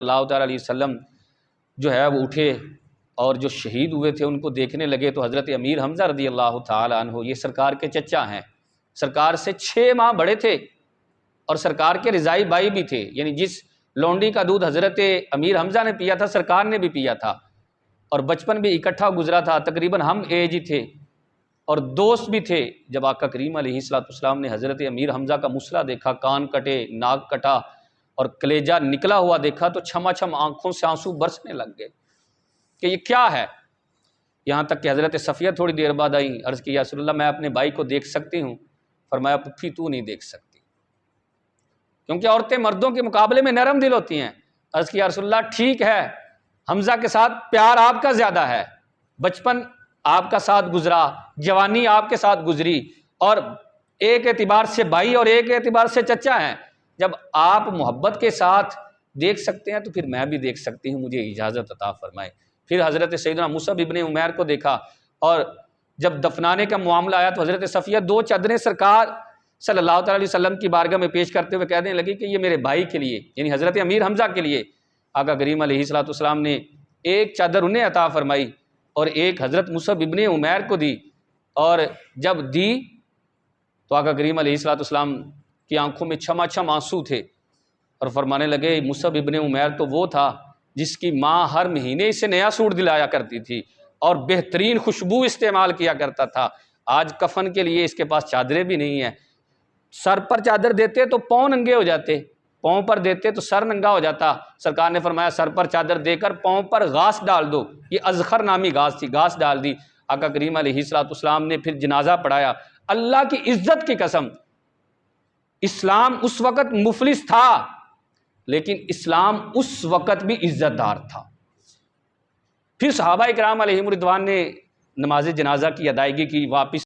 اللہ تعالیٰ علیہ وسلم جو ہے وہ اٹھے اور جو شہید ہوئے تھے ان کو دیکھنے لگے تو حضرت امیر حمزہ رضی اللہ تعالیٰ عنہ، یہ سرکار کے چچا ہیں، سرکار سے 6 ماہ بڑے تھے اور سرکار کے رضائی بھائی بھی تھے، یعنی جس لونڈی کا دودھ حضرت امیر حمزہ نے پیا تھا سرکار نے بھی پیا تھا، اور بچپن بھی اکٹھا گزرا تھا، تقریباً ہم ایج ہی تھے اور دوست بھی تھے۔ جب آقا کریم علیہ السلام نے حضرت امیر حمزہ کا مسئلہ دیکھا، کان کٹے، ناک کٹا اور کلیجہ نکلا ہوا دیکھا تو چھما چھم آنکھوں سے آنسو برسنے لگ گئے کہ یہ کیا ہے۔ یہاں تک کہ حضرت صفیہ تھوڑی دیر بعد آئیں، عرض کی یا رسول اللہ میں اپنے بھائی کو دیکھ سکتی ہوں؟ فرمایا پھپھی تو نہیں دیکھ سکتی، کیونکہ عورتیں مردوں کے مقابلے میں نرم دل ہوتی ہیں۔ عرض کی یا رسول اللہ ٹھیک ہے، حمزہ کے ساتھ پیار آپ کا زیادہ ہے، بچپن آپ کا ساتھ گزرا، جوانی آپ کے ساتھ گزری، اور ایک اعتبار سے بھائی اور ایک اعتبار سے چچا ہیں، جب آپ محبت کے ساتھ دیکھ سکتے ہیں تو پھر میں بھی دیکھ سکتی ہوں، مجھے اجازت عطا فرمائے۔ پھر حضرت سیدنا مصعب ابن عمیر کو دیکھا، اور جب دفنانے کا معاملہ آیا تو حضرت صفیہ 2 چادریں سرکار صلی اللہ تعالیٰ علیہ وسلم کی بارگاہ میں پیش کرتے ہوئے کہنے لگی کہ یہ میرے بھائی کے لیے، یعنی حضرت امیر حمزہ کے لیے۔ آقا کریم علیہ السلام نے ایک چادر انہیں عطا فرمائی اور ایک حضرت مصعب ابن عمیر کو دی، اور جب دی تو آقا کریم علیہ السلام کی آنکھوں میں چھما چھم آنسو تھے اور فرمانے لگے مصعب ابن عمیر تو وہ تھا جس کی ماں ہر مہینے اسے نیا سوٹ دلایا کرتی تھی اور بہترین خوشبو استعمال کیا کرتا تھا، آج کفن کے لیے اس کے پاس چادریں بھی نہیں ہیں۔ سر پر چادر دیتے تو پاؤں ننگے ہو جاتے، پاؤں پر دیتے تو سر ننگا ہو جاتا۔ سرکار نے فرمایا سر پر چادر دے کر پاؤں پر گھاس ڈال دو، یہ ازخر نامی گھاس تھی، گھاس ڈال دی۔ آقا کریم علیہ السلام نے پھر جنازہ پڑھایا۔ اللہ کی عزت کی قسم، اسلام اس وقت مفلس تھا لیکن اسلام اس وقت بھی عزت دار تھا۔ پھر صحابہ کرام علیہم رضوان نے نماز جنازہ کی ادائیگی کی، واپس